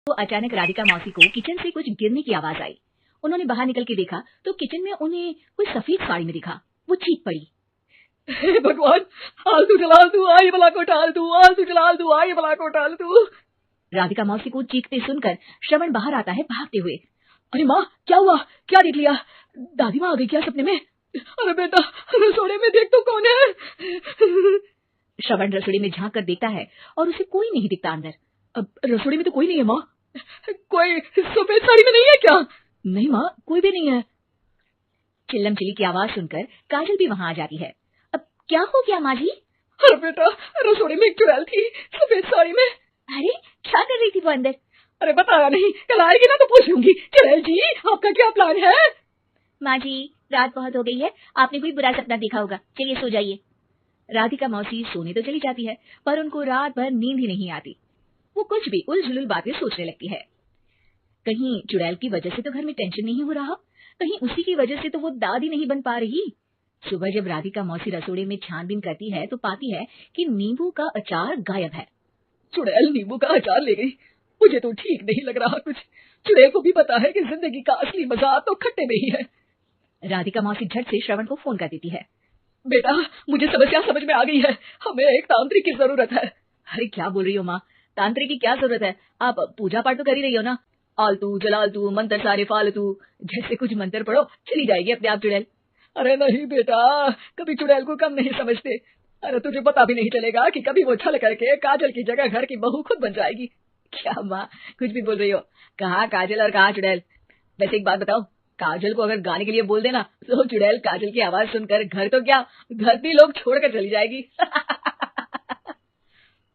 तो अचानक राधिका मौसी को किचन से कुछ गिरने की आवाज आई। उन्होंने बाहर निकल के देखा तो किचन में उन्हें कोई सफेद साड़ी में दिखा। वो चीख पड़ी, हे भगवान, आलतू जलाल तू आई भला को टाल तू, आलतू जलाल तू आई भला को टाल तू। राधिका मौसी को चीखते सुनकर श्रवण बाहर आता है भागते हुए। अरे माँ, क्या हुआ? क्या देख लिया? दादी माँ आ गई क्या सपने में? अरे बेटा, रसोड़े में देख तो कौन है? श्रवण रसोड़ी में झांक कर देखता है और उसे कोई नहीं दिखता अंदर। अब रसोड़ी में तो कोई नहीं है माँ। कोई सफेद साड़ी में नहीं है क्या? नहीं माँ, कोई भी नहीं है। चिल्लम चिल्ली की आवाज सुनकर काजल भी वहां आ जाती है। अब क्या हो गया माँ जी? अरे बेटा, रसोड़ी में एक चुड़ैल थी सफेद साड़ी में। अरे क्या कर रही थी वो अंदर? अरे बताया नहीं, कल आएगी ना तो पूछ लूंगी। चुड़ैल जी, आपका क्या प्लान है? माँ जी, रात बहुत हो गई है, आपने कोई बुरा सपना देखा होगा, चलिए सो जाइए। राधिका मौसी सोने तो चली जाती है पर उनको रात भर नींद ही नहीं आती। वो कुछ भी उलझुल बातें सोचने लगती है। कहीं चुड़ैल की वजह से तो घर में टेंशन नहीं हो रहा, कहीं उसी की वजह से तो वो दादी नहीं बन पा रही। सुबह जब राधिका मौसी रसोड़े में छानबीन करती है तो पाती है कि नींबू का अचार गायब है। चुड़ैल नींबू का अचार ले गई, मुझे तो ठीक नहीं लग रहा कुछ। चुड़ैल को भी पता है कि जिंदगी का असली मजा तो खट्टे में ही है। राधिका मौसी झट से श्रवण को फोन कर देती है। बेटा, मुझे समस्या समझ में आ गई है, हमें एक तांत्रिक की जरूरत है। अरे क्या बोल रही हो माँ, तांत्रिक की क्या जरूरत है? आप पूजा पाठ तो कर ही रही हो ना। आलतू जलालतू मंत्र सारे फालतू जैसे कुछ मंत्र पढ़ो, चली जाएगी अपने आप चुड़ैल। अरे नहीं बेटा, कभी चुड़ैल को कम नहीं समझते। अरे तुझे पता भी नहीं चलेगा कि कभी वो छल करके काजल की जगह घर की बहू खुद बन जाएगी। क्या माँ, कुछ भी बोल रही हो? कहाँ काजल और कहाँ चुड़ैल? वैसे एक बात बताओ, काजल को अगर गाने के लिए बोल देना तो चुड़ैल काजल की आवाज सुनकर घर तो क्या धरती लोग छोड़कर चली जाएगी।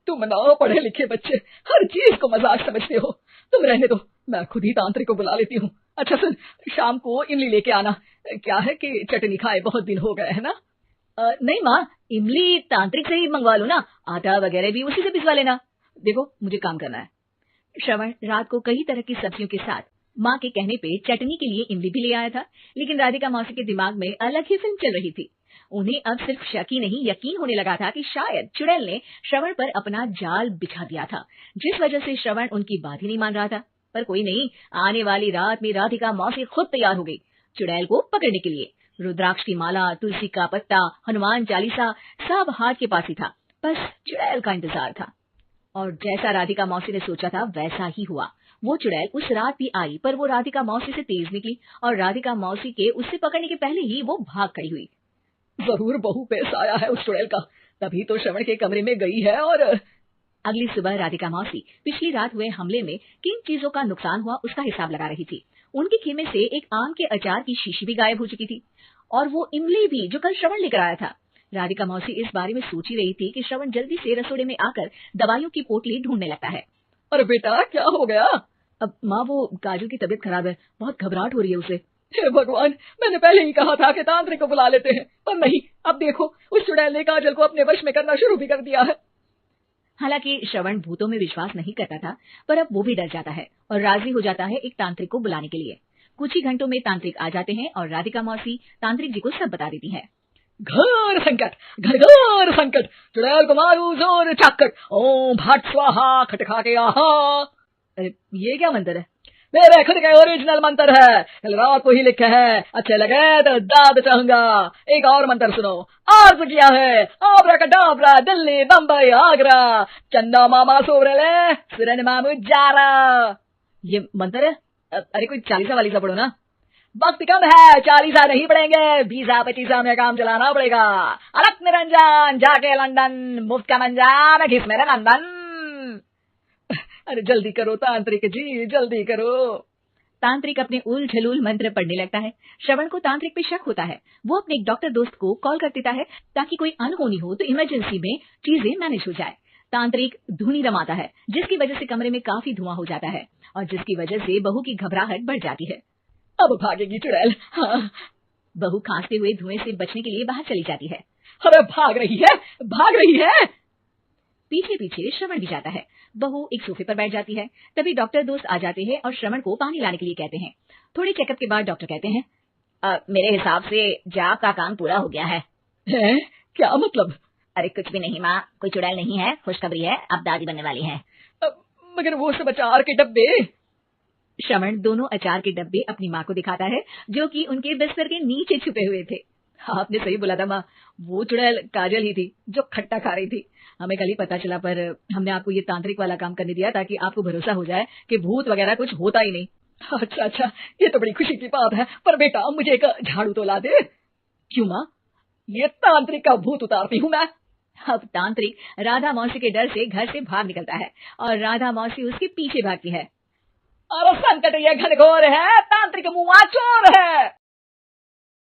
तुम ना पढ़े लिखे बच्चे हर चीज को मजाक समझते हो। तुम रहने दो, मैं खुद ही तांत्रिक को बुला लेती हूँ। अच्छा सुन, शाम को इमली लेके आना। क्या है कि चटनी खाए बहुत दिन हो गए है ना। नहीं माँ, इमली तांत्रिक से ही मंगवा लो ना, आटा वगैरह भी उसी से पिसवा लेना। देखो मुझे काम करना है। श्रवण रात को कई तरह की सब्जियों के साथ माँ के कहने पे चटनी के लिए इमली भी ले आया था, लेकिन राधिका मौसी के दिमाग में अलग ही फिल्म चल रही थी। उन्हें अब सिर्फ शक ही नहीं यकीन होने लगा था कि शायद चुड़ैल ने श्रवण पर अपना जाल बिछा दिया था, जिस वजह से श्रवण उनकी बात ही नहीं मान रहा था। पर कोई नहीं, आने वाली रात में राधिका मौसी खुद तैयार हो गई चुड़ैल को पकड़ने के लिए। रुद्राक्ष की माला, तुलसी का पत्ता, हनुमान चालीसा सब हाथ के पास ही था, बस चुड़ैल का इंतजार था। और जैसा राधिका मौसी ने सोचा था वैसा ही हुआ। वो चुड़ैल उस रात भी आई, पर वो राधिका मौसी से तेज निकली और राधिका मौसी के उससे पकड़ने के पहले ही वो भाग खड़ी हुई। जरूर बहू पे साया है उस चुड़ैल का, तभी तो श्रवण के कमरे में गई है। और अगली सुबह राधिका मौसी पिछली रात हुए हमले में किन चीजों का नुकसान हुआ उसका हिसाब लगा रही थी। उनके खेमे से एक आम के अचार की शीशी भी गायब हो चुकी थी और वो इमली भी जो कल श्रवण लेकर आया था। राधिका मौसी इस बारे में सोच ही रही थी कि श्रवण जल्दी से रसोड़े में आकर दवाइयों की पोटली ढूंढने लगता है। अरे बेटा, क्या हो गया? अब माँ, वो काजल की तबीयत खराब है, बहुत घबराहट हो रही है उसे। हे भगवान, मैंने पहले ही कहा था कि तांत्रिक को बुला लेते हैं, पर नहीं। अब देखो, उस चुड़ैल ने काजल को अपने वश में करना शुरू भी कर दिया है। हालांकि श्रवण भूतों में विश्वास नहीं करता था, पर अब वो भी डर जाता है और राजी हो जाता है एक तांत्रिक को बुलाने के लिए। कुछ ही घंटों में तांत्रिक आ जाते हैं और राधिका मौसी तांत्रिक जी को सब बता देती है। घर संकट, घर घर संकट, चुड़ैल को मारू जोर चाकट, ओम भट स्वाहा खटखा के आहा। अरे ये क्या मंत्र है? मेरे खुद का ओरिजिनल मंत्र है, कल रात को ही लिखे है। अच्छे लगे तो दाद चाहूंगा। एक और मंत्र सुनो। अर्ज किया है आब्राकडाब्रा, दिल्ली बम्बई आगरा, चंदा मामा सोरले सुरन मामू जारा। ये मंत्र है? अरे कोई चालीसा वालीसा पढ़ो ना। वक्त कम है, 40 नहीं पड़ेंगे, 20-25 में काम चलाना पड़ेगा। अलग निरंजन जाके लंदन, मुफ्त का मंजान घिस मेरे नंदन। अरे जल्दी करो तांत्रिक जी, जल्दी करो। तांत्रिक अपने उल झलूल मंत्र पढ़ने लगता है। श्रवण को तांत्रिक पे शक होता है। वो अपने एक डॉक्टर दोस्त को कॉल कर देता है ताकि कोई अनहोनी हो तो इमरजेंसी में चीजें मैनेज हो जाए। तांत्रिक धुनी रमाता है, जिसकी वजह से कमरे में काफी धुआं हो जाता है और जिसकी वजह से बहू की घबराहट बढ़ जाती है। अब भागेगी चुड़ैल। हाँ। बहू खांसते हुए धुएं से बचने के लिए बाहर चली जाती है। अरे भाग रही है, भाग रही है। पीछे पीछे श्रवण भी जाता है। बहू एक सोफे पर बैठ जाती है। तभी डॉक्टर दोस्त आ जाते हैं और श्रवण को पानी लाने के लिए कहते हैं। थोड़े चेकअप के बाद डॉक्टर कहते हैं, मेरे हिसाब से जाप का काम पूरा हो गया है। क्या मतलब? अरे कुछ भी नहीं माँ, कोई चुड़ैल नहीं है, खुशखबरी है, अब दादी बनने वाली है। मगर वो सब अचार के डब्बे। श्रवण दोनों अचार के डब्बे अपनी माँ को दिखाता है, जो कि उनके बिस्तर के नीचे छुपे हुए थे। आपने सही बोला था माँ, वो चुड़ैल काजल ही थी जो खट्टा खा रही थी। हमें कल ही पता चला, पर हमने आपको ये तांत्रिक वाला काम करने दिया ताकि आपको भरोसा हो जाए कि भूत वगैरह कुछ होता ही नहीं। अच्छा अच्छा, ये तो बड़ी खुशी की बात है, पर बेटा मुझे एक झाड़ू तो ला दे। क्यों माँ? ये तांत्रिक का भूत उतारती हूँ मैं। अब तांत्रिक राधा मौसी के डर से घर से भाग निकलता है और राधा मौसी उसके पीछे भागती है। अरे संकट ये घनघोर है, तांत्रिक मुआ चोर है।